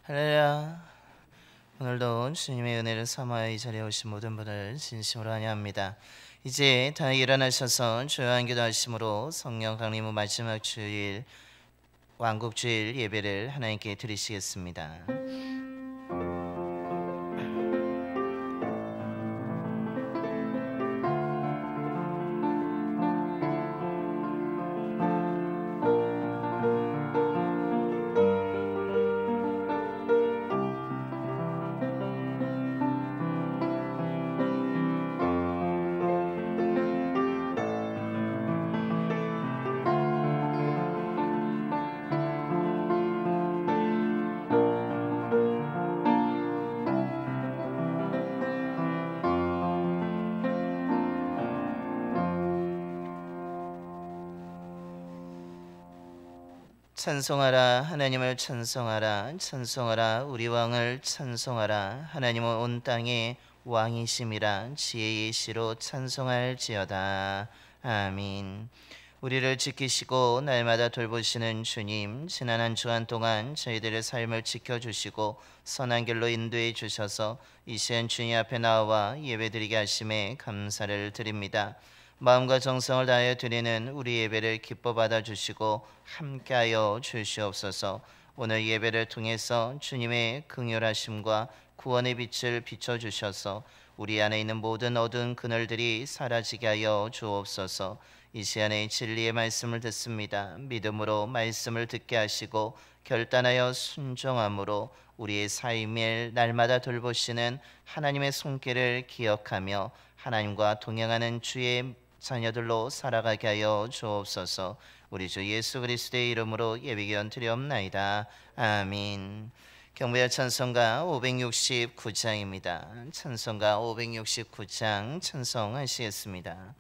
할렐루야. 오늘도 주님의 은혜를 삼아 이 자리에 오신 모든 분을 진심으로 환영합니다. 이제 다 일어나셔서 주요한 기도하심으로 성령 강림 후 마지막 주일 왕국주일 예배를 하나님께 드리시겠습니다. 찬송하라 하나님을 찬송하라 찬송하라 우리 왕을 찬송하라 하나님은 온 땅의 왕이심이라 지혜의 시로 찬송할지어다. 아멘. 우리를 지키시고 날마다 돌보시는 주님, 지난 한 주간 동안 저희들의 삶을 지켜주시고 선한 길로 인도해 주셔서 이 시간 주님 앞에 나와 예배드리게 하심에 감사를 드립니다. 마음과 정성을 다하여 드리는 우리 예배를 기뻐 받아주시고 함께하여 주시옵소서. 오늘 예배를 통해서 주님의 긍휼하심과 구원의 빛을 비춰주셔서 우리 안에 있는 모든 어두운 그늘들이 사라지게 하여 주옵소서. 이 시간에 진리의 말씀을 듣습니다. 믿음으로 말씀을 듣게 하시고 결단하여 순종함으로 우리의 삶을 날마다 돌보시는 하나님의 손길을 기억하며 하나님과 동행하는 주의 자녀들로 살아가게 하여 주옵소서. 우리 주 예수 그리스도의 이름으로 예비기원 드리옵나이다. 아멘. 경배와 찬송가 569장입니다. 찬송가 569장 찬송하시겠습니다.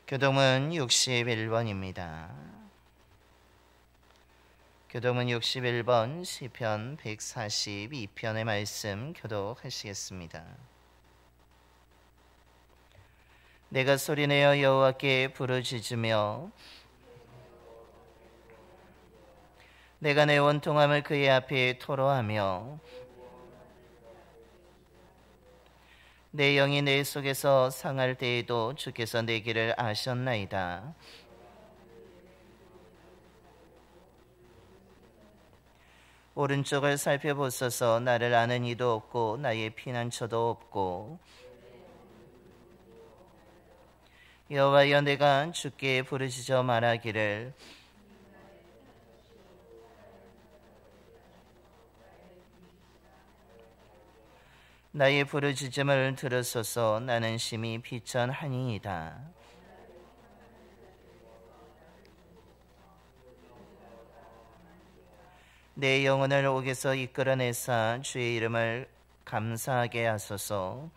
교동은 61번입니다. 교동은 61번 시편 142편의 말씀 교독하시겠습니다. 내가 소리내어 여호와께 부르짖으며 내가 내 원통함을 그의 앞에 토로하며 내 영이 내 속에서 상할 때에도 주께서 내 길을 아셨나이다. 오른쪽을 살펴보소서. 나를 아는 이도 없고 나의 피난처도 없고 여호와여 내가 주께 부르짖어 말하기를 나의 부르짖음을 들으소서. 나는 심히 비천하니이다. 내 영혼을 옥에서 이끌어내사 주의 이름을 감사하게 하소서.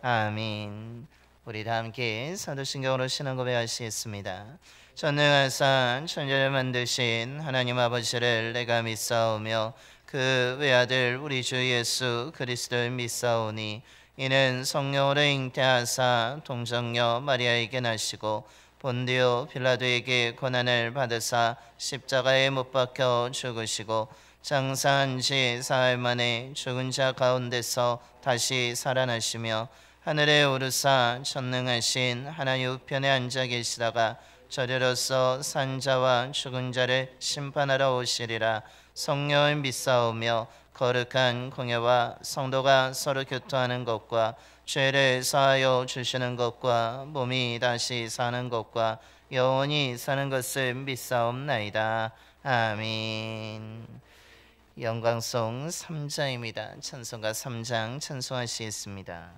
아멘. 우리 다 함께 사도신경으로 신앙 고백하시겠습니다. 전능하사 천지를 만드신 하나님 아버지를 내가 믿사오며 그 외아들 우리 주 예수 그리스도를 믿사오니 이는 성령으로 잉태하사 동정녀 마리아에게 나시고 본디오 빌라도에게 고난을 받으사 십자가에 못 박혀 죽으시고 장사한 지 사흘 만에 죽은 자 가운데서 다시 살아나시며 하늘에 오르사 전능하신 하나님 우편에 앉아 계시다가 저리로서 산자와 죽은 자를 심판하러 오시리라. 성령을 믿사오며 거룩한 공예와 성도가 서로 교통하는 것과 죄를 사하여 주시는 것과 몸이 다시 사는 것과 영원히 사는 것을 믿사옵나이다. 아멘. 영광송 3자입니다. 찬송가 3장 찬송하시겠습니다.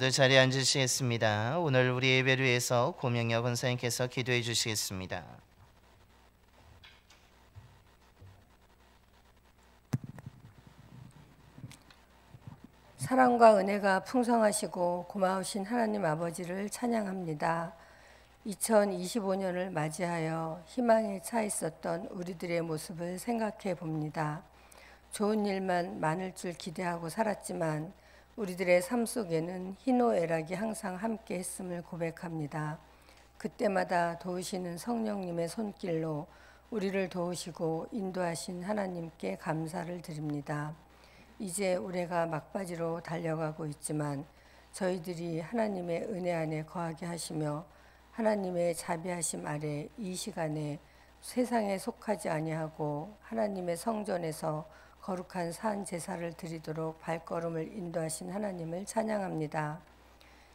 모두 자리에 앉으시겠습니다. 오늘 우리 예배를 위해서 고명여 권사님께서 기도해 주시겠습니다. 사랑과 은혜가 풍성하시고 고마우신 하나님 아버지를 찬양합니다. 2025년을 맞이하여 희망에 차 있었던 우리들의 모습을 생각해 봅니다. 좋은 일만 많을 줄 기대하고 살았지만 우리들의 삶 속에는 희노애락이 항상 함께 했음을 고백합니다. 그때마다 도우시는 성령님의 손길로 우리를 도우시고 인도하신 하나님께 감사를 드립니다. 이제 올해가 막바지로 달려가고 있지만 저희들이 하나님의 은혜 안에 거하게 하시며 하나님의 자비하심 아래 이 시간에 세상에 속하지 아니하고 하나님의 성전에서 거룩한 산 제사를 드리도록 발걸음을 인도하신 하나님을 찬양합니다.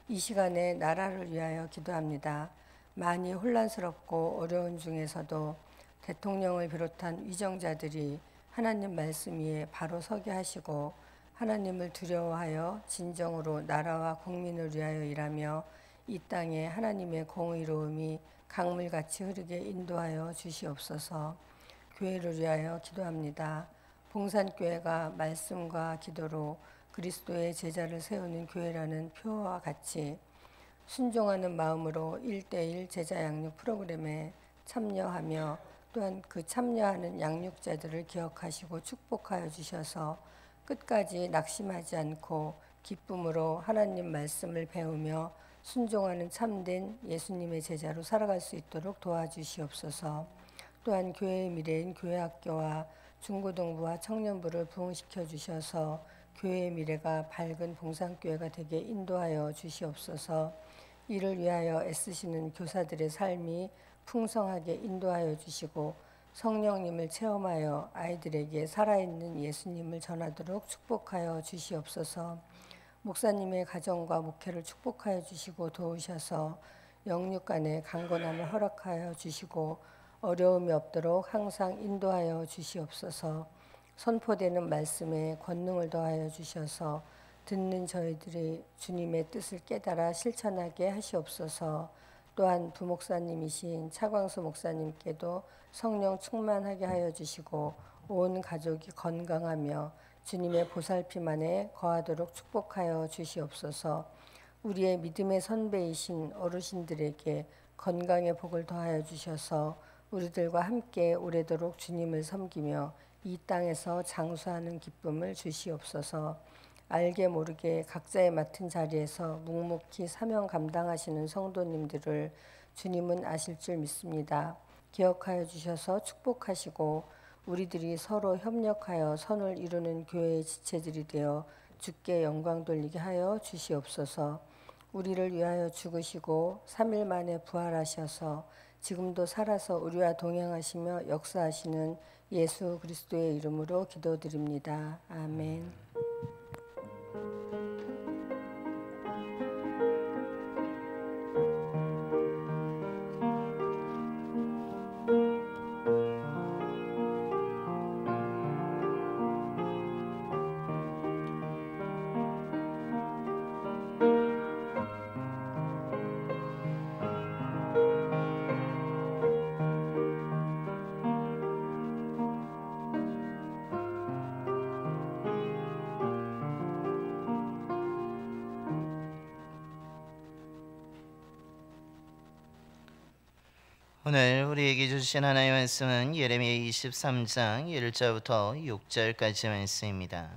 이 시간에 나라를 위하여 기도합니다. 많이 혼란스럽고 어려운 중에서도 대통령을 비롯한 위정자들이 하나님 말씀 위에 바로 서게 하시고 하나님을 두려워하여 진정으로 나라와 국민을 위하여 일하며 이 땅에 하나님의 공의로움이 강물같이 흐르게 인도하여 주시옵소서. 교회를 위하여 기도합니다. 봉산교회가 말씀과 기도로 그리스도의 제자를 세우는 교회라는 표어와 같이 순종하는 마음으로 1:1 제자 양육 프로그램에 참여하며 또한 그 참여하는 양육자들을 기억하시고 축복하여 주셔서 끝까지 낙심하지 않고 기쁨으로 하나님 말씀을 배우며 순종하는 참된 예수님의 제자로 살아갈 수 있도록 도와주시옵소서. 또한 교회의 미래인 교회학교와 중고등부와 청년부를 부흥시켜 주셔서 교회의 미래가 밝은 봉산교회가 되게 인도하여 주시옵소서. 이를 위하여 애쓰시는 교사들의 삶이 풍성하게 인도하여 주시고 성령님을 체험하여 아이들에게 살아있는 예수님을 전하도록 축복하여 주시옵소서. 목사님의 가정과 목회를 축복하여 주시고 도우셔서 영육 간의 강건함을 허락하여 주시고 어려움이 없도록 항상 인도하여 주시옵소서. 선포되는 말씀에 권능을 더하여 주셔서 듣는 저희들이 주님의 뜻을 깨달아 실천하게 하시옵소서. 또한 부목사님이신 차광수 목사님께도 성령 충만하게 하여 주시고 온 가족이 건강하며 주님의 보살핌 안에 거하도록 축복하여 주시옵소서. 우리의 믿음의 선배이신 어르신들에게 건강의 복을 더하여 주셔서 우리들과 함께 오래도록 주님을 섬기며 이 땅에서 장수하는 기쁨을 주시옵소서. 알게 모르게 각자의 맡은 자리에서 묵묵히 사명 감당하시는 성도님들을 주님은 아실 줄 믿습니다. 기억하여 주셔서 축복하시고 우리들이 서로 협력하여 선을 이루는 교회의 지체들이 되어 주께 영광 돌리게 하여 주시옵소서. 우리를 위하여 죽으시고 3일 만에 부활하셔서 지금도 살아서 우리와 동행하시며 역사하시는 예수 그리스도의 이름으로 기도드립니다. 아멘. 오늘 우리에게 주신 하나님의 말씀은 예레미야 23장 1절부터 6절까지 말씀입니다.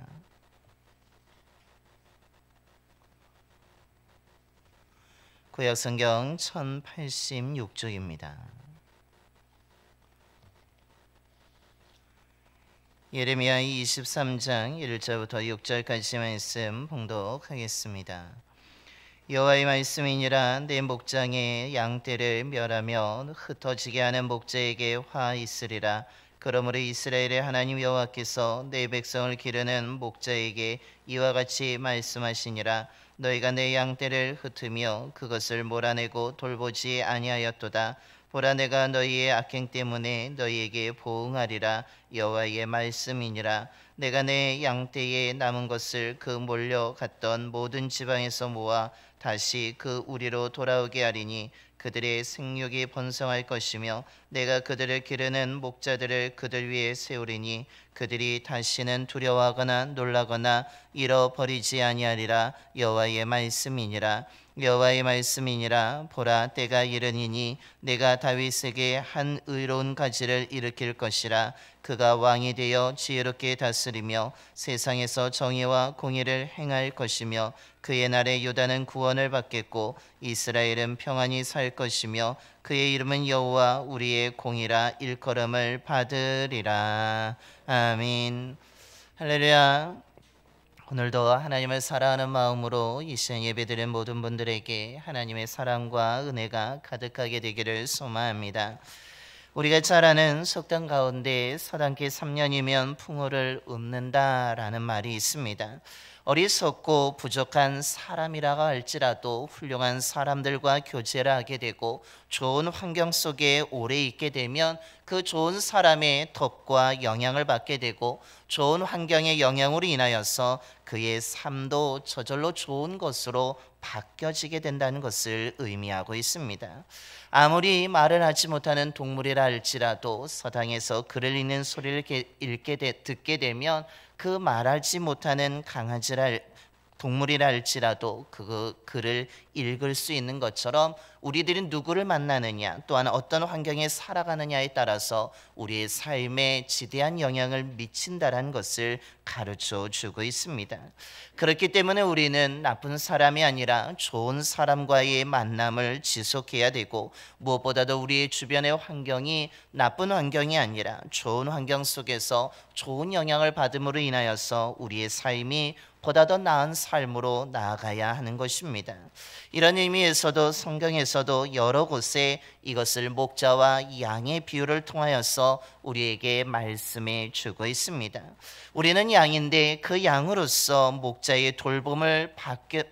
구약성경 1086쪽입니다. 예레미야 23장 1절부터 6절까지 말씀 봉독하겠습니다. 여호와의 말씀이니라. 내 목장에 양떼를 멸하며 흩어지게 하는 목자에게 화 있으리라. 그러므로 이스라엘의 하나님 여호와께서 내 백성을 기르는 목자에게 이와 같이 말씀하시니라. 너희가 내 양떼를 흩으며 그것을 몰아내고 돌보지 아니하였도다. 보라, 내가 너희의 악행 때문에 너희에게 보응하리라. 여호와의 말씀이니라. 내가 내 양떼에 남은 것을 그 몰려갔던 모든 지방에서 모아 다시 그 우리로 돌아오게 하리니 그들의 생육이 번성할 것이며 내가 그들을 기르는 목자들을 그들 위에 세우리니 그들이 다시는 두려워하거나 놀라거나 잃어버리지 아니하리라. 여호와의 말씀이니라. 여호와의 말씀이니라. 보라, 때가 이르니니 내가 다윗에게 한 의로운 가지를 일으킬 것이라. 그가 왕이 되어 지혜롭게 다스리며 세상에서 정의와 공의를 행할 것이며 그의 날에 유다는 구원을 받겠고 이스라엘은 평안히 살 것이며 그의 이름은 여호와 우리의 공이라 일컬음을 받으리라. 아멘. 할렐루야. 오늘도 하나님을 사랑하는 마음으로 이 시간 예배드린 모든 분들에게 하나님의 사랑과 은혜가 가득하게 되기를 소망합니다. 우리가 잘 아는 속담 가운데 서당계 3년이면 풍어를 얻는다라는 말이 있습니다. 어리석고 부족한 사람이라고 할지라도 훌륭한 사람들과 교제를 하게 되고 좋은 환경 속에 오래 있게 되면 그 좋은 사람의 덕과 영향을 받게 되고 좋은 환경의 영향으로 인하여서 그의 삶도 저절로 좋은 것으로 바뀌어지게 된다는 것을 의미하고 있습니다. 아무리 말을 하지 못하는 동물이라 할지라도 서당에서 글을 읽는 소리를 듣게 되면 그 말하지 못하는 동물이라 할지라도 그 글을 읽을 수 있는 것처럼 우리들이 누구를 만나느냐 또한 어떤 환경에 살아가느냐에 따라서 우리의 삶에 지대한 영향을 미친다는 것을 가르쳐 주고 있습니다. 그렇기 때문에 우리는 나쁜 사람이 아니라 좋은 사람과의 만남을 지속해야 되고 무엇보다도 우리의 주변의 환경이 나쁜 환경이 아니라 좋은 환경 속에서 좋은 영향을 받음으로 인하여서 우리의 삶이 보다 더 나은 삶으로 나아가야 하는 것입니다. 이런 의미에서도 성경에서도 여러 곳에 이것을 목자와 양의 비유를 통하여서 우리에게 말씀해 주고 있습니다. 우리는 양인데 그 양으로서 목자의 돌봄을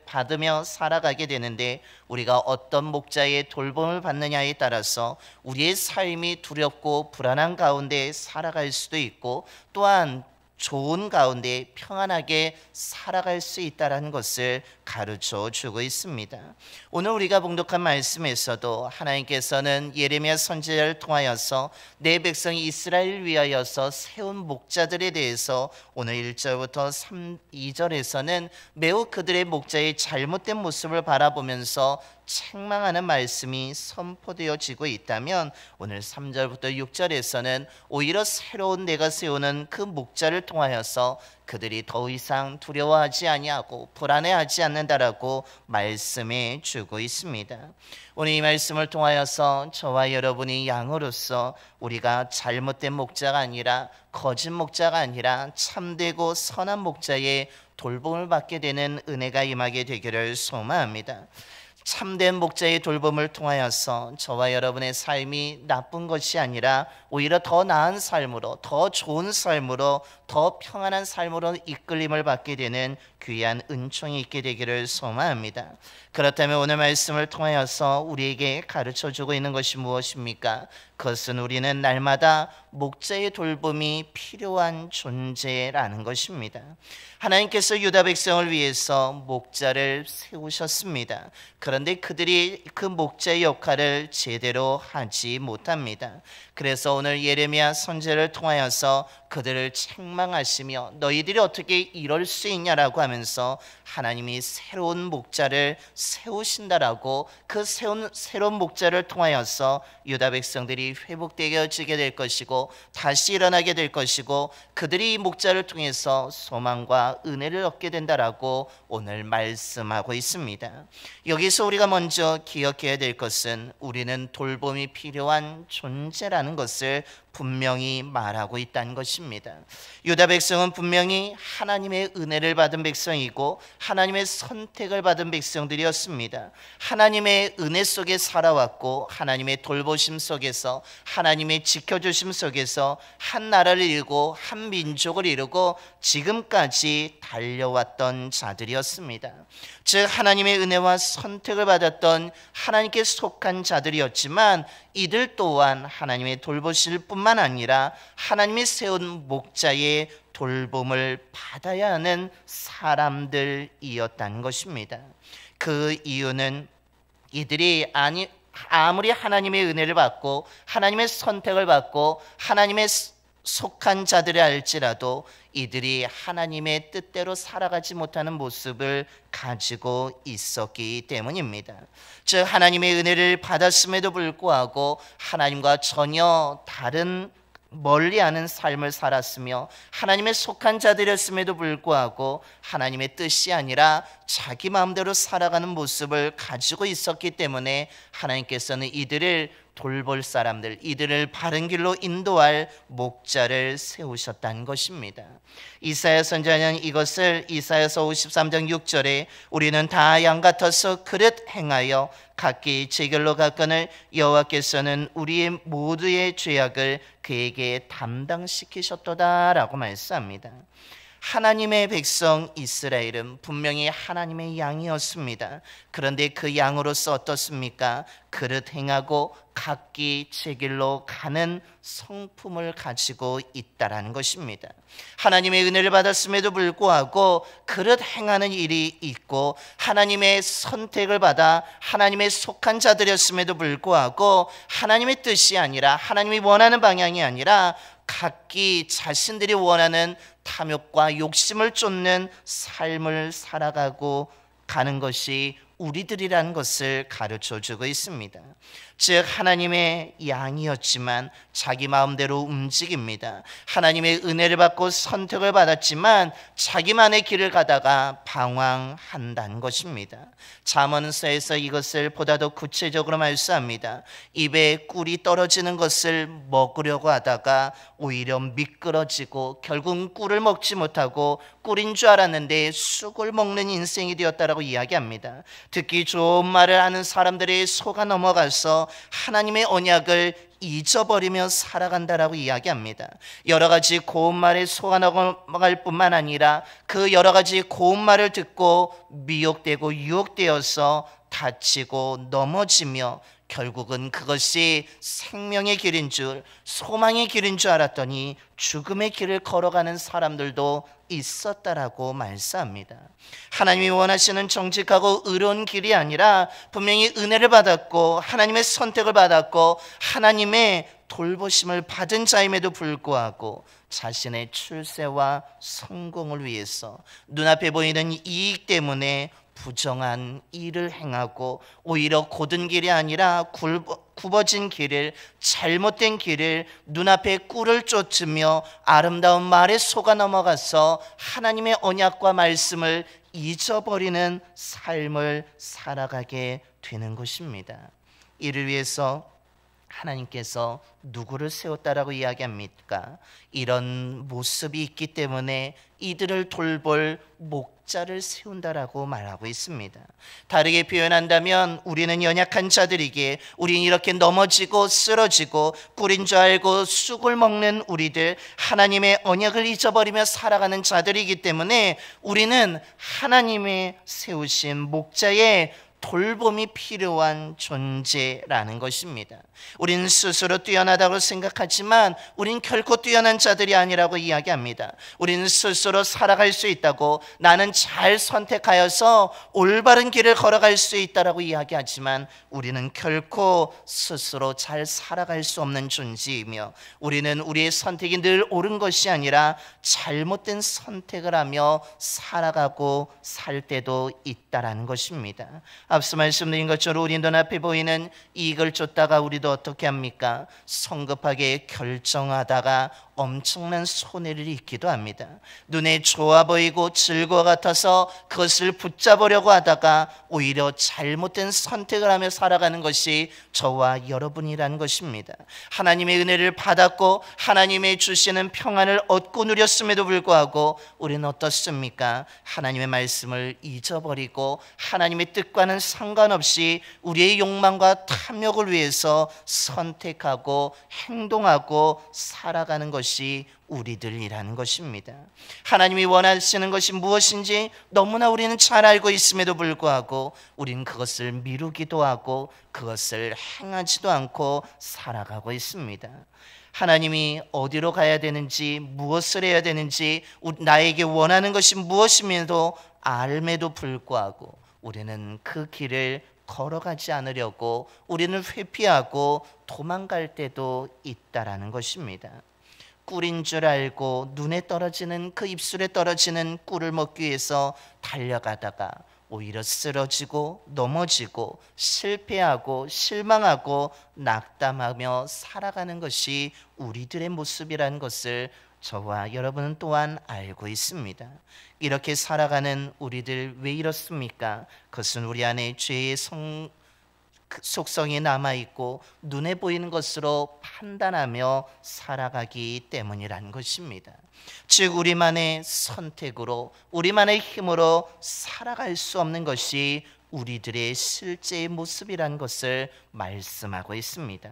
받으며 살아가게 되는데, 우리가 어떤 목자의 돌봄을 받느냐에 따라서 우리의 삶이 두렵고 불안한 가운데 살아갈 수도 있고, 또한 좋은 가운데 평안하게 살아갈 수 있다는 것을 가르쳐 주고 있습니다. 오늘 우리가 봉독한 말씀에서도 하나님께서는 예레미야 선지자를 통하여서 내 백성 이스라엘을 위하여서 세운 목자들에 대해서 오늘 1절부터 2절에서는 매우 그들의 목자의 잘못된 모습을 바라보면서 책망하는 말씀이 선포되어지고 있다면, 오늘 3절부터 6절에서는 오히려 새로운 내가 세우는 그 목자를 통하여서 그들이 더 이상 두려워하지 아니하고 불안해하지 않는다라고 말씀해 주고 있습니다. 오늘 이 말씀을 통하여서 저와 여러분이 양으로서 우리가 잘못된 목자가 아니라, 거짓 목자가 아니라 참되고 선한 목자의 돌봄을 받게 되는 은혜가 임하게 되기를 소망합니다. 참된 목자의 돌봄을 통하여서 저와 여러분의 삶이 나쁜 것이 아니라 오히려 더 나은 삶으로, 더 좋은 삶으로, 더 평안한 삶으로 이끌림을 받게 되는 귀한 은총이 있게 되기를 소망합니다. 그렇다면 오늘 말씀을 통하여서 우리에게 가르쳐주고 있는 것이 무엇입니까? 그것은 우리는 날마다 목자의 돌봄이 필요한 존재라는 것입니다. 하나님께서 유다 백성을 위해서 목자를 세우셨습니다. 그런데 그들이 그 목자의 역할을 제대로 하지 못합니다. 그래서 오늘 예레미야 선지자를 통하여서 그들을 책망하시며 너희들이 어떻게 이럴 수 있냐라고 하면서 하나님이 새로운 목자를 세우신다라고, 그 새로운 목자를 통하여서 유다 백성들이 회복되어지게 될 것이고 다시 일어나게 될 것이고, 그들이 이 목자를 통해서 소망과 은혜를 얻게 된다라고 오늘 말씀하고 있습니다. 여기서 우리가 먼저 기억해야 될 것은 우리는 돌봄이 필요한 존재라는 것을 분명히 말하고 있다는 것입니다. 유다 백성은 분명히 하나님의 은혜를 받은 백성이고 하나님의 선택을 받은 백성들이었습니다. 하나님의 은혜 속에 살아왔고 하나님의 돌보심 속에서, 하나님의 지켜주심 속에서 한 나라를 이루고 한 민족을 이루고 지금까지 달려왔던 자들이었습니다. 즉 하나님의 은혜와 선택을 받았던 하나님께 속한 자들이었지만, 이들 또한 하나님의 돌보실 뿐만 아니라 하나님이 세운 목자의 돌봄을 받아야 하는 사람들이었다는 것입니다. 그 이유는 이들이 아무리 하나님의 은혜를 받고 하나님의 선택을 받고 하나님의 속한 자들이 알지라도 이들이 하나님의 뜻대로 살아가지 못하는 모습을 가지고 있었기 때문입니다. 즉 하나님의 은혜를 받았음에도 불구하고 하나님과 전혀 다른 멀리하는 삶을 살았으며, 하나님의 속한 자들이었음에도 불구하고 하나님의 뜻이 아니라 자기 마음대로 살아가는 모습을 가지고 있었기 때문에 하나님께서는 이들을 돌볼 사람들, 이들을 바른 길로 인도할 목자를 세우셨다는 것입니다. 이사야 선지자는 이것을 이사야서 53장 6절에 우리는 다 양 같아서 그릇 행하여 각기 제 길로 갔거늘 여호와께서는 우리의 모두의 죄악을 그에게 담당시키셨도다라고 말씀합니다. 하나님의 백성 이스라엘은 분명히 하나님의 양이었습니다. 그런데 그 양으로서 어떻습니까? 그릇 행하고 각기 제 길로 가는 성품을 가지고 있다라는 것입니다. 하나님의 은혜를 받았음에도 불구하고 그릇 행하는 일이 있고, 하나님의 선택을 받아 하나님의 속한 자들이었음에도 불구하고 하나님의 뜻이 아니라, 하나님이 원하는 방향이 아니라 각기 자신들이 원하는 탐욕과 욕심을 쫓는 삶을 살아가고 가는 것이 우리들이라는 것을 가르쳐 주고 있습니다. 즉 하나님의 양이었지만 자기 마음대로 움직입니다. 하나님의 은혜를 받고 선택을 받았지만 자기만의 길을 가다가 방황한다는 것입니다. 잠언서에서 이것을 보다 더 구체적으로 말씀합니다. 입에 꿀이 떨어지는 것을 먹으려고 하다가 오히려 미끄러지고 결국 꿀을 먹지 못하고 꿀인 줄 알았는데 쑥을 먹는 인생이 되었다라고 이야기합니다. 듣기 좋은 말을 하는 사람들의 속아 넘어가서 하나님의 언약을 잊어버리며 살아간다라고 이야기합니다. 여러 가지 고운 말에 속아 넘어갈 뿐만 아니라 그 여러 가지 고운 말을 듣고 미혹되고 유혹되어서 다치고 넘어지며 결국은 그것이 생명의 길인 줄, 소망의 길인 줄 알았더니 죽음의 길을 걸어가는 사람들도 있었다라고 말씀합니다. 하나님이 원하시는 정직하고 의로운 길이 아니라 분명히 은혜를 받았고 하나님의 선택을 받았고 하나님의 돌보심을 받은 자임에도 불구하고 자신의 출세와 성공을 위해서 눈앞에 보이는 이익 때문에 부정한 일을 행하고 오히려 곧은 길이 아니라 굽어진 길을, 잘못된 길을, 눈앞에 꿀을 쫓으며 아름다운 말에 속아 넘어가서 하나님의 언약과 말씀을 잊어버리는 삶을 살아가게 되는 것입니다. 이를 위해서 하나님께서 누구를 세웠다라고 이야기합니까? 이런 모습이 있기 때문에 이들을 돌볼 목자를 세운다라고 말하고 있습니다. 다르게 표현한다면 우리는 연약한 자들이기에 우리는 이렇게 넘어지고 쓰러지고 꿀인 줄 알고 쑥을 먹는 우리들, 하나님의 언약을 잊어버리며 살아가는 자들이기 때문에 우리는 하나님의 세우신 목자의 돌봄이 필요한 존재라는 것입니다. 우리는 스스로 뛰어나다고 생각하지만 우리는 결코 뛰어난 자들이 아니라고 이야기합니다. 우리는 스스로 살아갈 수 있다고, 나는 잘 선택하여서 올바른 길을 걸어갈 수 있다라고 이야기하지만 우리는 결코 스스로 잘 살아갈 수 없는 존재이며 우리는 우리의 선택이 늘 옳은 것이 아니라 잘못된 선택을 하며 살아가고 살 때도 있다라는 것입니다. 앞서 말씀드린 것처럼 우리 눈앞에 보이는 이익을 쫓다가 우리도 어떻게 합니까? 성급하게 결정하다가 엄청난 손해를 입기도 합니다. 눈에 좋아 보이고 즐거워 같아서 그것을 붙잡으려고 하다가 오히려 잘못된 선택을 하며 살아가는 것이 저와 여러분이라는 것입니다. 하나님의 은혜를 받았고 하나님의 주시는 평안을 얻고 누렸음에도 불구하고 우리는 어떻습니까? 하나님의 말씀을 잊어버리고 하나님의 뜻과는 상관없이 우리의 욕망과 탐욕을 위해서 선택하고 행동하고 살아가는 것이 우리들이라는 것입니다. 하나님이 원하시는 것이 무엇인지 너무나 우리는 잘 알고 있음에도 불구하고 우리는 그것을 미루기도 하고 그것을 행하지도 않고 살아가고 있습니다. 하나님이 어디로 가야 되는지, 무엇을 해야 되는지, 나에게 원하는 것이 무엇임에도 알음에도 불구하고 우리는 그 길을 걸어가지 않으려고 우리는 회피하고 도망갈 때도 있다라는 것입니다. 꿀인 줄 알고 눈에 떨어지는, 그 입술에 떨어지는 꿀을 먹기 위해서 달려가다가 오히려 쓰러지고 넘어지고 실패하고 실망하고 낙담하며 살아가는 것이 우리들의 모습이라는 것을 저와 여러분은 또한 알고 있습니다. 이렇게 살아가는 우리들 왜 이렇습니까? 그것은 우리 안에 죄의 속성이 남아있고 눈에 보이는 것으로 판단하며 살아가기 때문이라는 것입니다. 즉 우리만의 선택으로, 우리만의 힘으로 살아갈 수 없는 것이 우리들의 실제의 모습이라는 것을 말씀하고 있습니다.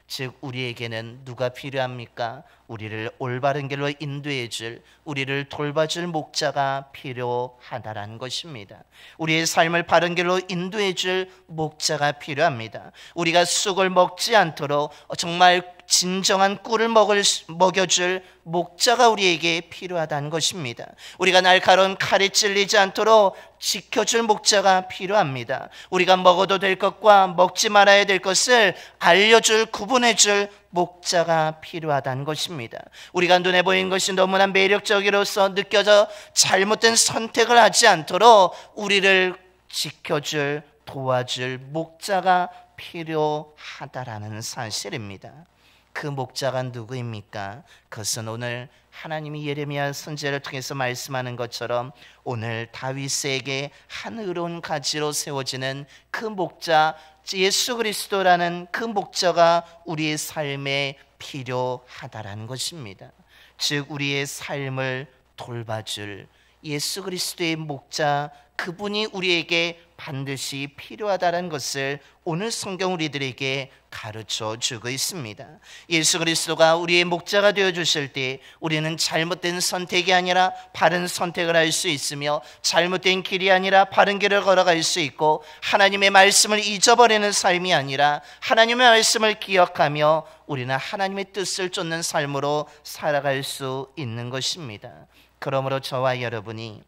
즉 우리에게는 누가 필요합니까? 우리를 올바른 길로 인도해 줄, 우리를 돌봐줄 목자가 필요하다라는 것입니다. 우리의 삶을 바른 길로 인도해 줄 목자가 필요합니다. 우리가 쑥을 먹지 않도록 정말 진정한 꿀을 먹여줄 목자가 우리에게 필요하다는 것입니다. 우리가 날카로운 칼에 찔리지 않도록 지켜줄 목자가 필요합니다. 우리가 먹어도 될 것과 먹지 말아야 될 것을 알려줄, 구분해줄 목자가 필요하다는 것입니다. 우리가 눈에 보이는 것이 너무나 매력적으로서 느껴져 잘못된 선택을 하지 않도록 우리를 지켜줄 도와줄 목자가 필요하다라는 사실입니다. 그 목자가 누구입니까? 그것은 오늘 하나님이 예레미야 선지자를 통해서 말씀하는 것처럼 오늘 다윗에게 한 의로운 가지로 세워지는 그 목자 예수 그리스도라는 그 목자가 우리의 삶에 필요하다라는 것입니다. 즉 우리의 삶을 돌봐줄 예수 그리스도의 목자, 그분이 우리에게 반드시 필요하다는 것을 오늘 성경 우리들에게 가르쳐 주고 있습니다. 예수 그리스도가 우리의 목자가 되어 주실 때 우리는 잘못된 선택이 아니라 바른 선택을 할 수 있으며, 잘못된 길이 아니라 바른 길을 걸어갈 수 있고, 하나님의 말씀을 잊어버리는 삶이 아니라 하나님의 말씀을 기억하며 우리는 하나님의 뜻을 쫓는 삶으로 살아갈 수 있는 것입니다. 그러므로 저와 여러분이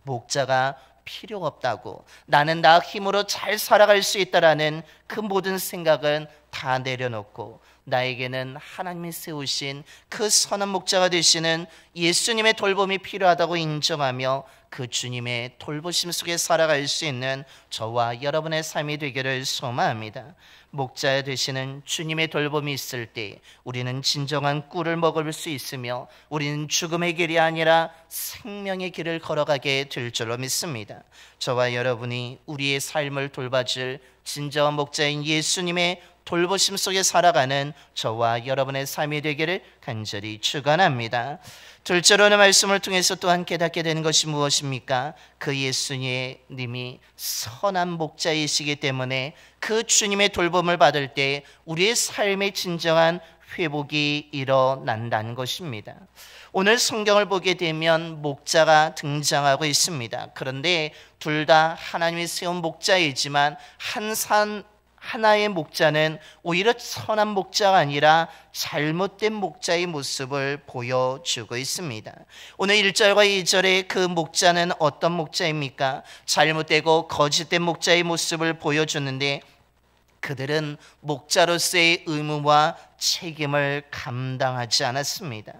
목자가 필요 없다고, 나는 나 힘으로 잘 살아갈 수 있다라는 그 모든 생각은 다 내려놓고 나에게는 하나님이 세우신 그 선한 목자가 되시는 예수님의 돌봄이 필요하다고 인정하며 그 주님의 돌보심 속에 살아갈 수 있는 저와 여러분의 삶이 되기를 소망합니다. 목자 되시는 주님의 돌봄이 있을 때 우리는 진정한 꿀을 먹을 수 있으며 우리는 죽음의 길이 아니라 생명의 길을 걸어가게 될 줄로 믿습니다. 저와 여러분이 우리의 삶을 돌봐줄 진정한 목자인 예수님의 돌보심 속에 살아가는 저와 여러분의 삶이 되기를 간절히 축원합니다. 둘째로는 말씀을 통해서 또한 깨닫게 되는 것이 무엇입니까? 그 예수님이 선한 목자이시기 때문에 그 주님의 돌봄을 받을 때 우리의 삶의 진정한 회복이 일어난다는 것입니다. 오늘 성경을 보게 되면 목자가 등장하고 있습니다. 그런데 둘 다 하나님이 세운 목자이지만 하나의 목자는 오히려 선한 목자가 아니라 잘못된 목자의 모습을 보여주고 있습니다. 오늘 1절과 2절의 그 목자는 어떤 목자입니까? 잘못되고 거짓된 목자의 모습을 보여주는데 그들은 목자로서의 의무와 책임을 감당하지 않았습니다.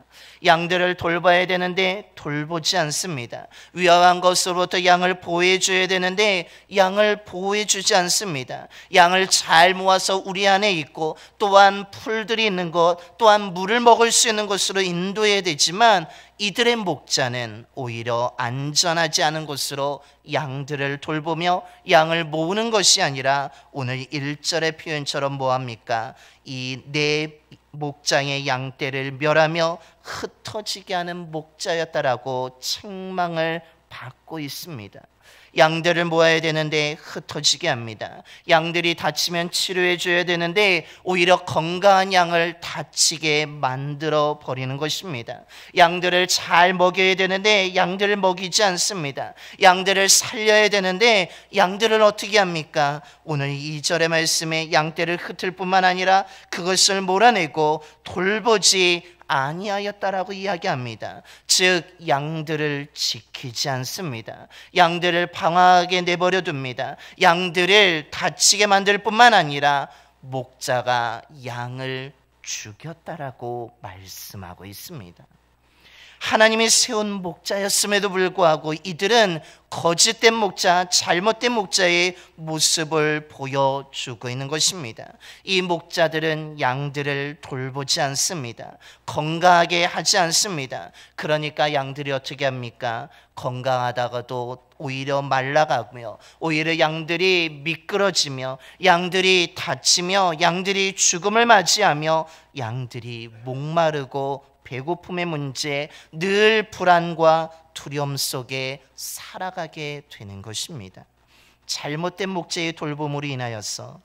양들을 돌봐야 되는데 돌보지 않습니다. 위험한 것으로부터 양을 보호해 줘야 되는데 양을 보호해 주지 않습니다. 양을 잘 모아서 우리 안에 있고 또한 풀들이 있는 곳, 또한 물을 먹을 수 있는 곳으로 인도해야 되지만 이들의 목자는 오히려 안전하지 않은 곳으로 양들을 돌보며 양을 모으는 것이 아니라 오늘 1절의 표현처럼 뭐합니까? 이 내 목장의 양떼를 멸하며 흩어지게 하는 목자였다라고 책망을 받고 있습니다. 양들을 모아야 되는데 흩어지게 합니다. 양들이 다치면 치료해 줘야 되는데 오히려 건강한 양을 다치게 만들어 버리는 것입니다. 양들을 잘 먹여야 되는데 양들을 먹이지 않습니다. 양들을 살려야 되는데 양들을 어떻게 합니까? 오늘 2절의 말씀에 양떼를 흩을 뿐만 아니라 그것을 몰아내고 돌보지 아니하였다라고 이야기합니다. 즉 양들을 지키지 않습니다. 양들을 방황하게 내버려 둡니다. 양들을 다치게 만들 뿐만 아니라 목자가 양을 죽였다라고 말씀하고 있습니다. 하나님이 세운 목자였음에도 불구하고 이들은 거짓된 목자, 잘못된 목자의 모습을 보여주고 있는 것입니다. 이 목자들은 양들을 돌보지 않습니다. 건강하게 하지 않습니다. 그러니까 양들이 어떻게 합니까? 건강하다가도 오히려 말라가며 오히려 양들이 미끄러지며 양들이 다치며 양들이 죽음을 맞이하며 양들이 목마르고 배고픔의 문제, 늘 불안과 두려움 속에 살아가게 되는 것입니다. 잘못된 목자의 돌봄으로 인하여서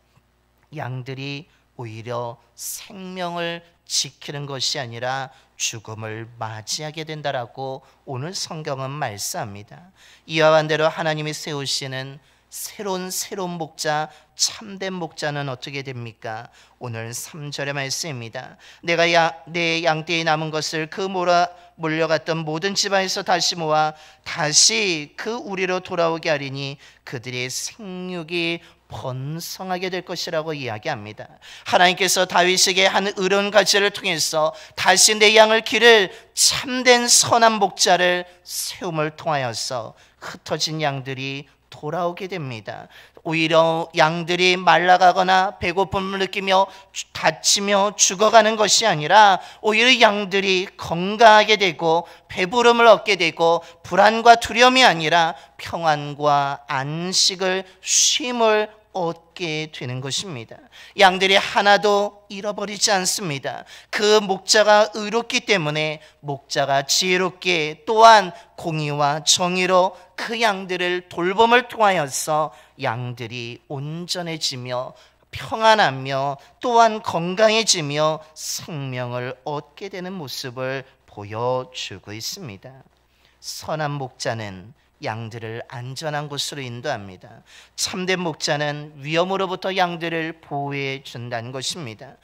양들이 오히려 생명을 지키는 것이 아니라 죽음을 맞이하게 된다라고 오늘 성경은 말씀합니다. 이와 반대로 하나님이 세우시는 새로운 목자, 참된 목자는 어떻게 됩니까? 오늘 3절의 말씀입니다. 내가 내 양떼에 남은 것을 그 몰려갔던 모든 지방에서 다시 모아 다시 그 우리로 돌아오게 하리니 그들의 생육이 번성하게 될 것이라고 이야기합니다. 하나님께서 다윗에게 한 의로운 가지를 통해서 다시 내 양을 기를 참된 선한 목자를 세움을 통하여서 흩어진 양들이 돌아오게 됩니다. 오히려 양들이 말라가거나 배고픔을 느끼며 다치며 죽어가는 것이 아니라 오히려 양들이 건강하게 되고 배부름을 얻게 되고 불안과 두려움이 아니라 평안과 안식을, 쉼을 얻게 되는 것입니다. 양들이 하나도 잃어버리지 않습니다. 그 목자가 의롭기 때문에 목자가 지혜롭게 또한 공의와 정의로 그 양들을 돌봄을 통하여서 양들이 온전해지며 평안하며 또한 건강해지며 생명을 얻게 되는 모습을 보여주고 있습니다. 선한 목자는 양들을 안전한 곳으로 인도합니다. 참된 목자는 위험으로부터 양들을 보호해 준다는 것입니다.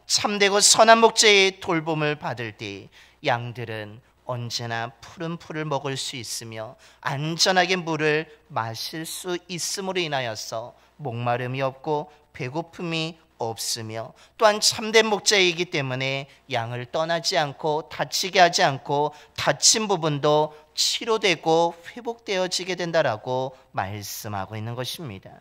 참되고 선한 목자의 돌봄을 받을 때 양들은 언제나 푸른 풀을 먹을 수 있으며 안전하게 물을 마실 수 있음으로 인하여서 목마름이 없고 배고픔이 없으며 또한 참된 목자이기 때문에 양을 떠나지 않고 다치게 하지 않고 다친 부분도 치료되고 회복되어지게 된다라고 말씀하고 있는 것입니다.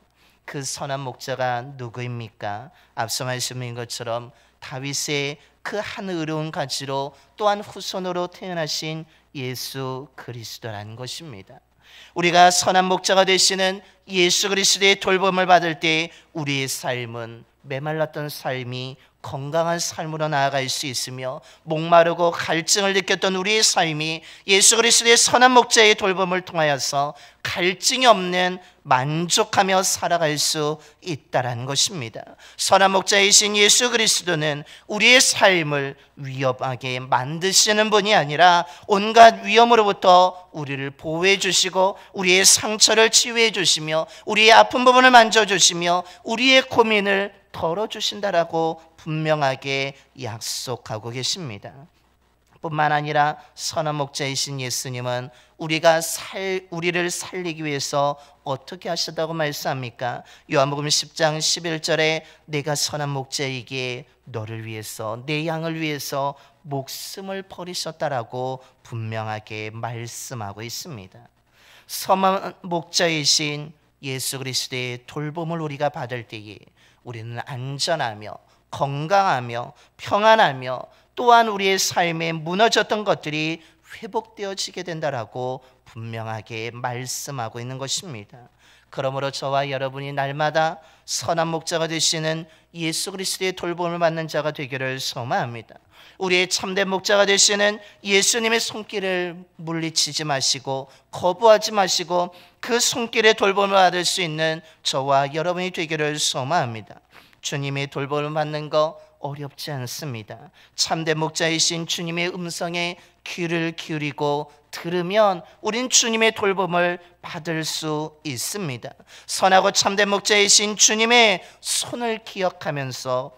그 선한 목자가 누구입니까? 앞서 말씀드린 것처럼 다윗의 그 한 의로운 가지로 또한 후손으로 태어나신 예수 그리스도라는 것입니다. 우리가 선한 목자가 되시는 예수 그리스도의 돌봄을 받을 때 우리의 삶은 메말랐던 삶이 건강한 삶으로 나아갈 수 있으며 목마르고 갈증을 느꼈던 우리의 삶이 예수 그리스도의 선한 목자의 돌봄을 통하여서 갈증이 없는 만족하며 살아갈 수 있다는 것입니다. 선한 목자이신 예수 그리스도는 우리의 삶을 위험하게 만드시는 분이 아니라 온갖 위험으로부터 우리를 보호해 주시고 우리의 상처를 치유해 주시며 우리의 아픈 부분을 만져주시며 우리의 고민을 덜어주신다라고 분명하게 약속하고 계십니다. 뿐만 아니라 선한 목자이신 예수님은 우리를 살리기 위해서 어떻게 하셨다고 말씀합니까? 요한복음 10장 11절에 내가 선한 목자이기에 너를 위해서 내 양을 위해서 목숨을 버리셨다라고 분명하게 말씀하고 있습니다. 선한 목자이신 예수 그리스도의 돌봄을 우리가 받을 때에 우리는 안전하며 건강하며 평안하며 또한 우리의 삶에 무너졌던 것들이 회복되어지게 된다라고 분명하게 말씀하고 있는 것입니다. 그러므로 저와 여러분이 날마다 선한 목자가 되시는 예수 그리스도의 돌봄을 받는 자가 되기를 소망합니다. 우리의 참된 목자가 되시는 예수님의 손길을 물리치지 마시고 거부하지 마시고 그 손길의 돌봄을 받을 수 있는 저와 여러분이 되기를 소망합니다. 주님의 돌봄을 받는 거 어렵지 않습니다. 참된 목자이신 주님의 음성에 귀를 기울이고 들으면 우린 주님의 돌봄을 받을 수 있습니다. 선하고 참된 목자이신 주님의 손을 기억하면서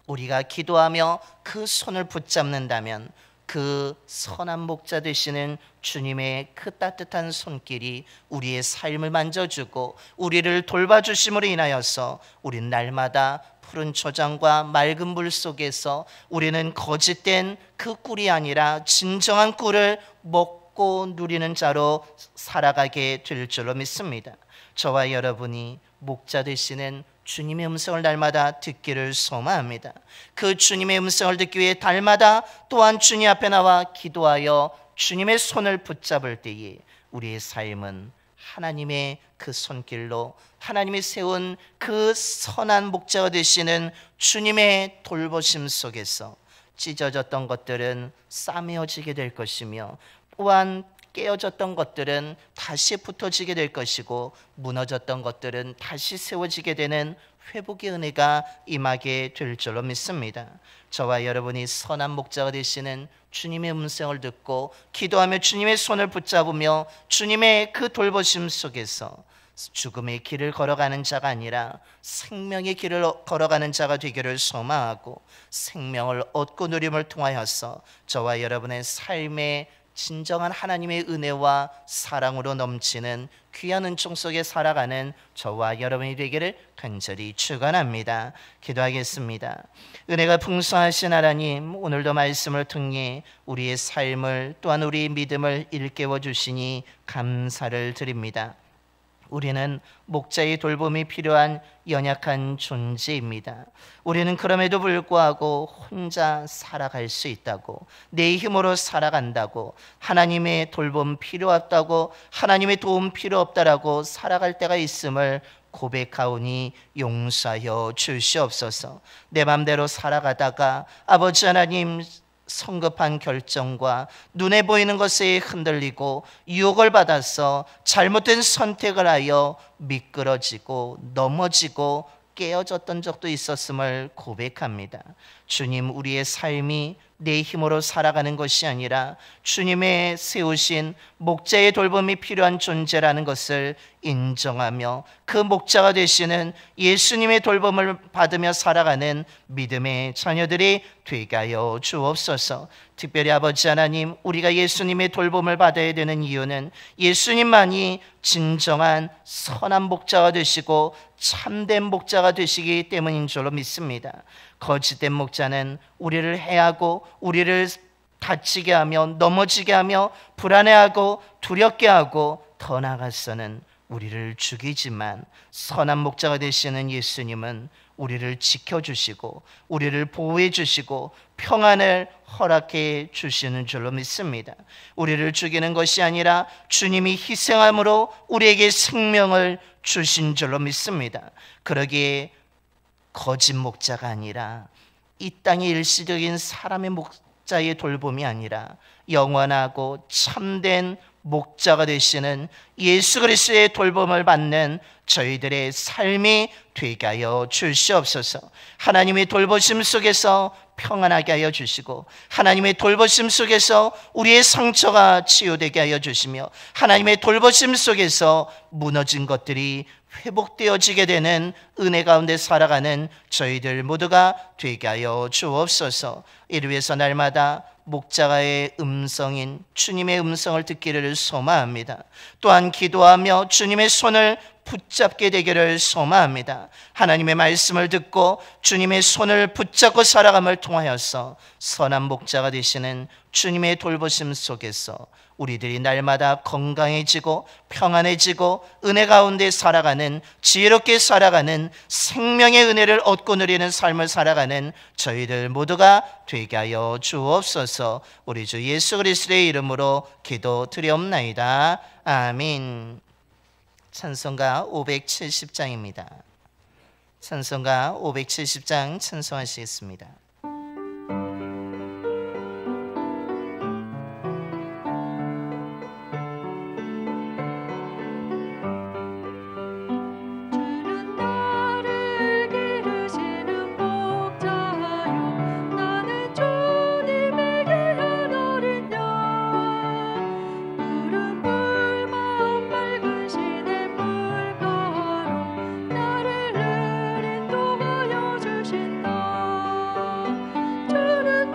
우리가 기도하며 그 손을 붙잡는다면 그 선한 목자 되시는 주님의 그 따뜻한 손길이 우리의 삶을 만져주고 우리를 돌봐주심으로 인하여서 우린 날마다 푸른 초장과 맑은 물 속에서 우리는 거짓된 그 꿀이 아니라 진정한 꿀을 먹고 누리는 자로 살아가게 될 줄로 믿습니다. 저와 여러분이 목자 되시는 주님의 음성을 날마다 듣기를 소망합니다. 그 주님의 음성을 듣기 위해 날마다 또한 주님 앞에 나와 기도하여 주님의 손을 붙잡을 때에 우리의 삶은 하나님의 그 손길로 하나님이 세운 그 선한 목자가 되시는 주님의 돌보심 속에서 찢어졌던 것들은 싸매어지게 될 것이며 또한 깨어졌던 것들은 다시 붙어지게 될 것이고 무너졌던 것들은 다시 세워지게 되는 회복의 은혜가 임하게 될 줄로 믿습니다. 저와 여러분이 선한 목자가 되시는 주님의 음성을 듣고 기도하며 주님의 손을 붙잡으며 주님의 그 돌보심 속에서 죽음의 길을 걸어가는 자가 아니라 생명의 길을 걸어가는 자가 되기를 소망하고 생명을 얻고 누림을 통하여서 저와 여러분의 삶의 진정한 하나님의 은혜와 사랑으로 넘치는 귀한 은총 속에 살아가는 저와 여러분이 되기를 간절히 축원합니다. 기도하겠습니다. 은혜가 풍성하신 하나님, 오늘도 말씀을 통해 우리의 삶을 또한 우리의 믿음을 일깨워 주시니 감사를 드립니다. 우리는 목자의 돌봄이 필요한 연약한 존재입니다. 우리는 그럼에도 불구하고 혼자 살아갈 수 있다고, 내 힘으로 살아간다고, 하나님의 돌봄 필요 없다고, 하나님의 도움 필요 없다라고 살아갈 때가 있음을 고백하오니 용서하여 주시옵소서. 내 맘대로 살아가다가 아버지 하나님 성급한 결정과 눈에 보이는 것에 흔들리고 유혹을 받아서 잘못된 선택을 하여 미끄러지고 넘어지고 깨어졌던 적도 있었음을 고백합니다. 주님, 우리의 삶이 내 힘으로 살아가는 것이 아니라 주님의 세우신 목자의 돌봄이 필요한 존재라는 것을 인정하며 그 목자가 되시는 예수님의 돌봄을 받으며 살아가는 믿음의 자녀들이 되게 하여 주옵소서. 특별히 아버지 하나님, 우리가 예수님의 돌봄을 받아야 되는 이유는 예수님만이 진정한 선한 목자가 되시고 참된 목자가 되시기 때문인 줄로 믿습니다. 거짓된 목자는 우리를 해하고 우리를 다치게 하며 넘어지게 하며 불안해하고 두렵게 하고 더 나아가서는 우리를 죽이지만, 선한 목자가 되시는 예수님은 우리를 지켜주시고 우리를 보호해 주시고 평안을 허락해 주시는 줄로 믿습니다. 우리를 죽이는 것이 아니라 주님이 희생함으로 우리에게 생명을 주신 줄로 믿습니다. 그러기에 거짓 목자가 아니라 이 땅의 일시적인 사람의 목자의 돌봄이 아니라 영원하고 참된 목자가 되시는 예수 그리스도의 돌봄을 받는 저희들의 삶이 되게 하여 주시옵소서. 하나님의 돌보심 속에서 평안하게 하여 주시고, 하나님의 돌보심 속에서 우리의 상처가 치유되게 하여 주시며, 하나님의 돌보심 속에서 무너진 것들이 회복되어지게 되는 은혜 가운데 살아가는 저희들 모두가 되게 하여 주옵소서. 이를 위해서 날마다 목자가의 음성인 주님의 음성을 듣기를 소망합니다. 또한 기도하며 주님의 손을 붙잡게 되기를 소망합니다. 하나님의 말씀을 듣고 주님의 손을 붙잡고 살아감을 통하여서 선한 목자가 되시는 주님의 돌보심 속에서 우리들이 날마다 건강해지고 평안해지고 은혜 가운데 살아가는, 지혜롭게 살아가는, 생명의 은혜를 얻고 누리는 삶을 살아가는 저희들 모두가 되게 하여 주옵소서. 우리 주 예수 그리스도의 이름으로 기도드리옵나이다. 아멘. 찬송가 570장입니다. 찬송가 570장 찬송하시겠습니다. 주는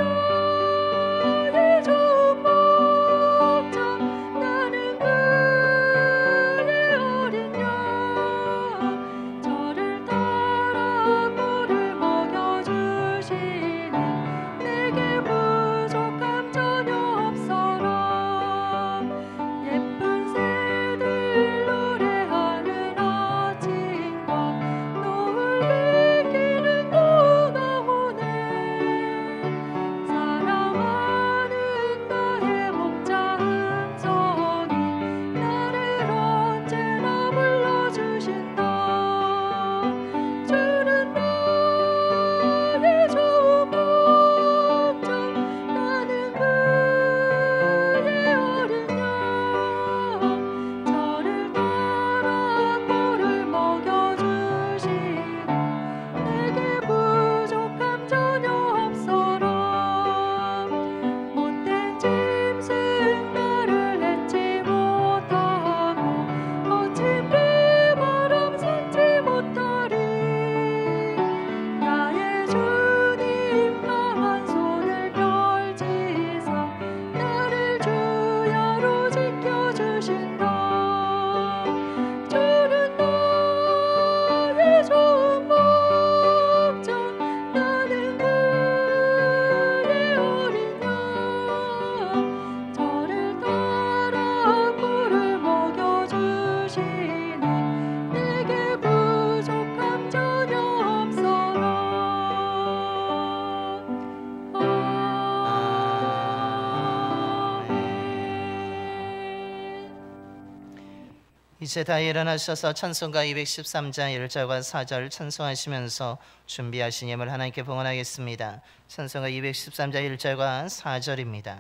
이제 다 일어나셔서 찬송가 213장 1절과 4절 찬송하시면서 준비하신 예물 하나님께 봉헌하겠습니다. 찬송가 213장 1절과 4절입니다.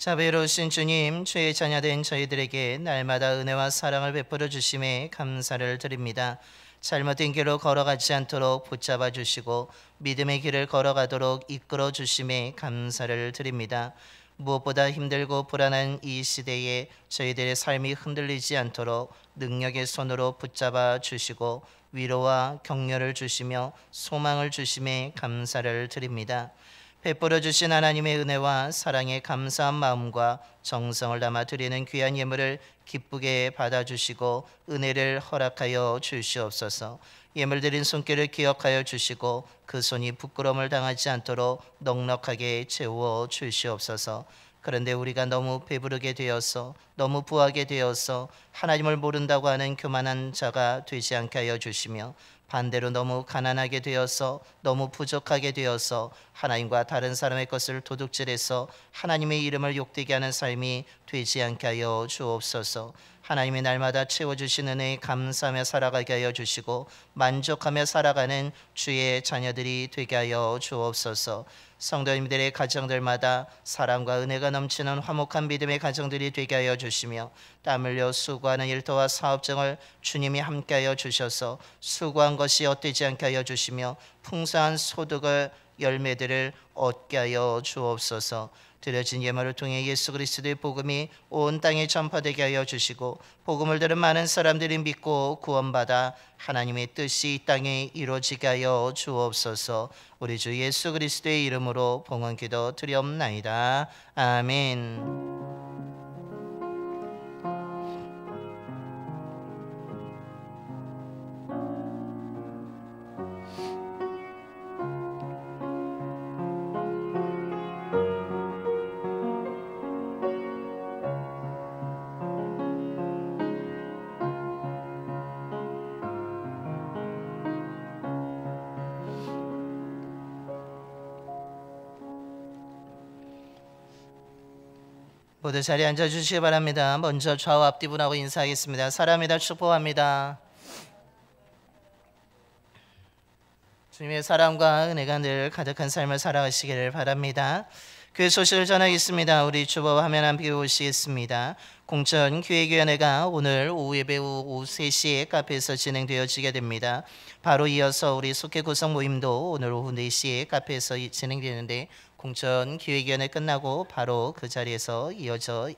자비로우신 주님, 주의 자녀된 저희들에게 날마다 은혜와 사랑을 베풀어 주심에 감사를 드립니다. 잘못된 길로 걸어가지 않도록 붙잡아 주시고 믿음의 길을 걸어가도록 이끌어 주심에 감사를 드립니다. 무엇보다 힘들고 불안한 이 시대에 저희들의 삶이 흔들리지 않도록 능력의 손으로 붙잡아 주시고 위로와 격려를 주시며 소망을 주심에 감사를 드립니다. 베풀어 주신 하나님의 은혜와 사랑에 감사한 마음과 정성을 담아 드리는 귀한 예물을 기쁘게 받아주시고 은혜를 허락하여 주시옵소서. 예물 드린 손길을 기억하여 주시고 그 손이 부끄러움을 당하지 않도록 넉넉하게 채워 주시옵소서. 그런데 우리가 너무 배부르게 되어서 너무 부하게 되어서 하나님을 모른다고 하는 교만한 자가 되지 않게 하여 주시며 반대로 너무 가난하게 되어서 너무 부족하게 되어서 하나님과 다른 사람의 것을 도둑질해서 하나님의 이름을 욕되게 하는 삶이 되지 않게 하여 주옵소서. 하나님이 날마다 채워주시는 은혜에 감사하며 살아가게 하여 주시고 만족하며 살아가는 주의 자녀들이 되게 하여 주옵소서. 성도님들의 가정들마다 사랑과 은혜가 넘치는 화목한 믿음의 가정들이 되게 하여 주시며 땀 흘려 수고하는 일터와 사업장을 주님이 함께하여 주셔서 수고한 것이 헛되지 않게 하여 주시며 풍성한 소득을 열매들을 얻게 하여 주옵소서. 드려진 예물을 통해 예수 그리스도의 복음이 온 땅에 전파되게 하여 주시고 복음을 들은 많은 사람들이 믿고 구원받아 하나님의 뜻이 이 땅에 이루어지게 하여 주옵소서. 우리 주 예수 그리스도의 이름으로 봉헌 기도 드리옵나이다. 아멘. 모두 자리에 앉아주시기 바랍니다. 먼저 좌우 앞뒤 분하고 인사하겠습니다. 사랑합니다. 축복합니다. 주님의 사랑과 은혜가 늘 가득한 삶을 살아가시기를 바랍니다. 그 소식을 전하겠습니다. 우리 주보 화면 함께 오시겠습니다. 공천기획위원회가 오늘 오후 예배 후 오후 3시에 카페에서 진행되어지게 됩니다. 바로 이어서 우리 속회 구성 모임도 오늘 오후 4시에 카페에서 진행되는데 공천기획위원회 끝나고 바로 그 자리에서 이어져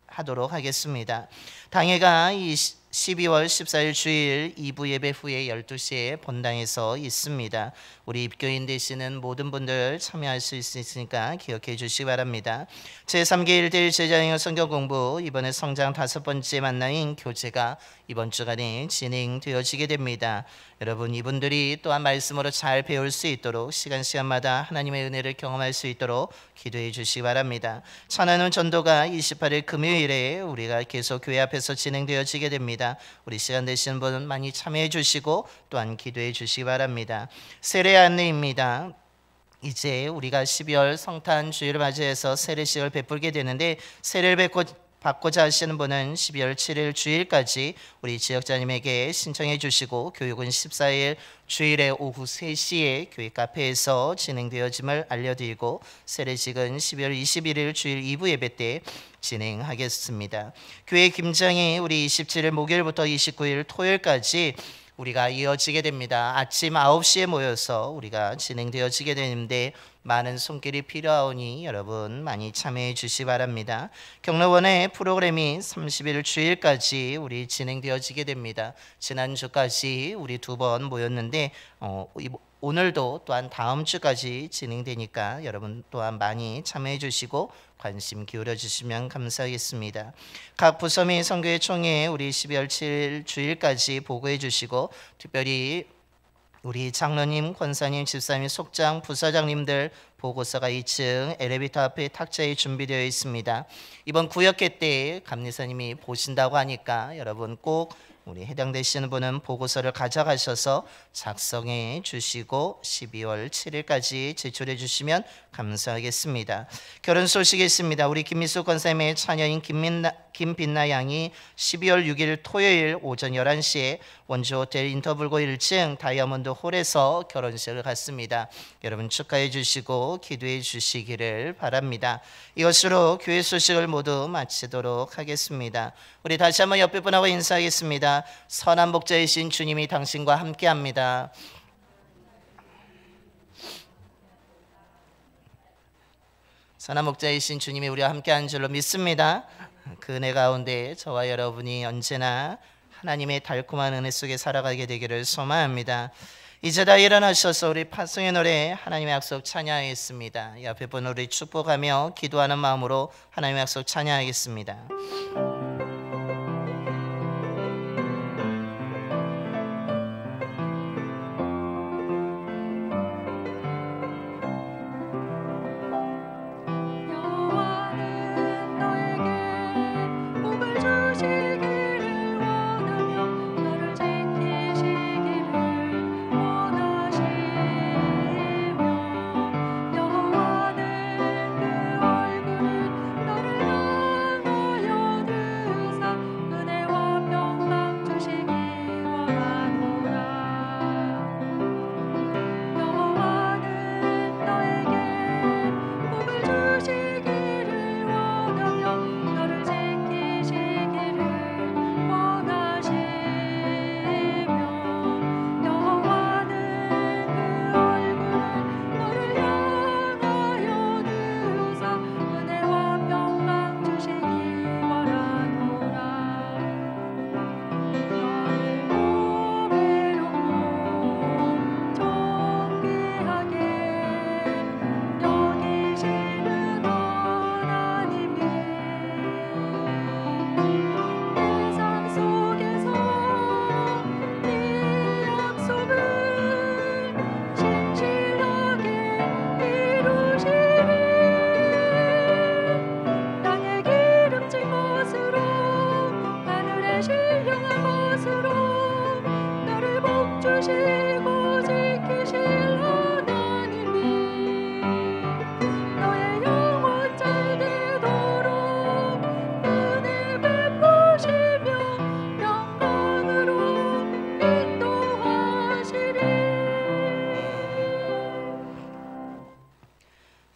하도록 하겠습니다. 당회가 12월 14일 주일 2부 예배 후에 12시에 본당에서 있습니다. 우리 입교인 되시는 모든 분들 참여할 수 있으니까 기억해 주시기 바랍니다. 제3기 1대1 제자행위 성경 공부 이번에 성장 5번째 만남인 교제가 이번 주간에 진행되어지게 됩니다. 여러분 이분들이 또한 말씀으로 잘 배울 수 있도록 시간마다 하나님의 은혜를 경험할 수 있도록 기도해 주시기 바랍니다. 천안훈 전도가 28일 금요일에 우리가 계속 교회 앞에서 진행되어지게 됩니다. 우리 시간 되시는 분 많이 참여해 주시고 또한 기도해 주시기 바랍니다. 세례 안내입니다. 이제 우리가 12월 성탄 주일을 맞이해서 세례식을 베풀게 되는데 세례를 뵙고 받고자 하시는 분은 12월 7일 주일까지 우리 지역자님에게 신청해 주시고 교육은 14일 주일에 오후 3시에 교회 카페에서 진행되어짐을 알려드리고 세례식은 12월 21일 주일 2부 예배 때 진행하겠습니다. 교회 김장이 우리 27일 목요일부터 29일 토요일까지 우리가 이어지게 됩니다. 아침 9시에 모여서 우리가 진행되어지게 되는데 많은 손길이 필요하오니 여러분 많이 참여해 주시 바랍니다. 경로원의 프로그램이 30일 주일까지 우리 진행되어지게 됩니다. 지난주까지 우리 2번 모였는데 오늘도 또한 다음 주까지 진행되니까 여러분 또한 많이 참여해 주시고 관심 기울여 주시면 감사하겠습니다. 각 부서 및 선교회 총회 우리 12월 7일 주일까지 보고해 주시고 특별히 우리 장로님, 권사님, 집사님, 속장, 부사장님들 보고서가 2층 엘리베이터 앞에 탁자에 준비되어 있습니다. 이번 구역회 때 감리사님이 보신다고 하니까 여러분 꼭 우리 해당되시는 분은 보고서를 가져가셔서 작성해 주시고 12월 7일까지 제출해 주시면 감사하겠습니다. 결혼 소식이 있습니다. 우리 김미숙 권사님의 자녀인 김빛나 양이 12월 6일 토요일 오전 11시에 원주 호텔 인터블고 1층 다이아몬드 홀에서 결혼식을 갖습니다. 여러분 축하해 주시고 기도해 주시기를 바랍니다. 이것으로 교회 소식을 모두 마치도록 하겠습니다. 우리 다시 한번 옆에 분하고 인사하겠습니다. 선한 목자이신 주님이 당신과 함께합니다. 선한 목자이신 주님이 우리와 함께하는 줄로 믿습니다. 그 은혜 가운데 저와 여러분이 언제나 하나님의 달콤한 은혜 속에 살아가게 되기를 소망합니다. 이제 다 일어나셔서 우리 파송의 노래 하나님의 약속 찬양하겠습니다. 옆에 분 우리 축복하며 기도하는 마음으로 하나님의 약속 찬양하겠습니다.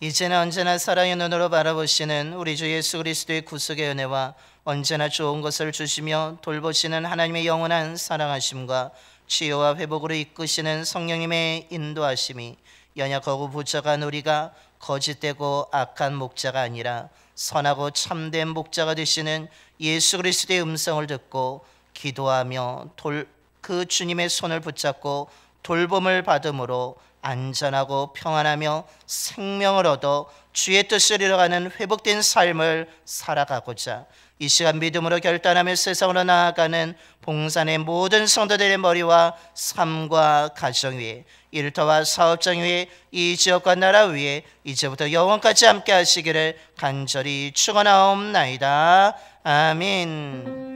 이제는 언제나 사랑의 눈으로 바라보시는 우리 주 예수 그리스도의 구속의 은혜와 언제나 좋은 것을 주시며 돌보시는 하나님의 영원한 사랑하심과 치유와 회복으로 이끄시는 성령님의 인도하심이 연약하고 부족한 우리가 거짓되고 악한 목자가 아니라 선하고 참된 목자가 되시는 예수 그리스도의 음성을 듣고 기도하며 그 주님의 손을 붙잡고 돌봄을 받음으로 안전하고 평안하며 생명을 얻어 주의 뜻을 이뤄가는 회복된 삶을 살아가고자 이 시간 믿음으로 결단하며 세상으로 나아가는 봉산의 모든 성도들의 머리와 삶과 가정 위에 일터와 사업장 위에 이 지역과 나라 위에 이제부터 영원까지 함께 하시기를 간절히 축원하옵나이다. 아멘.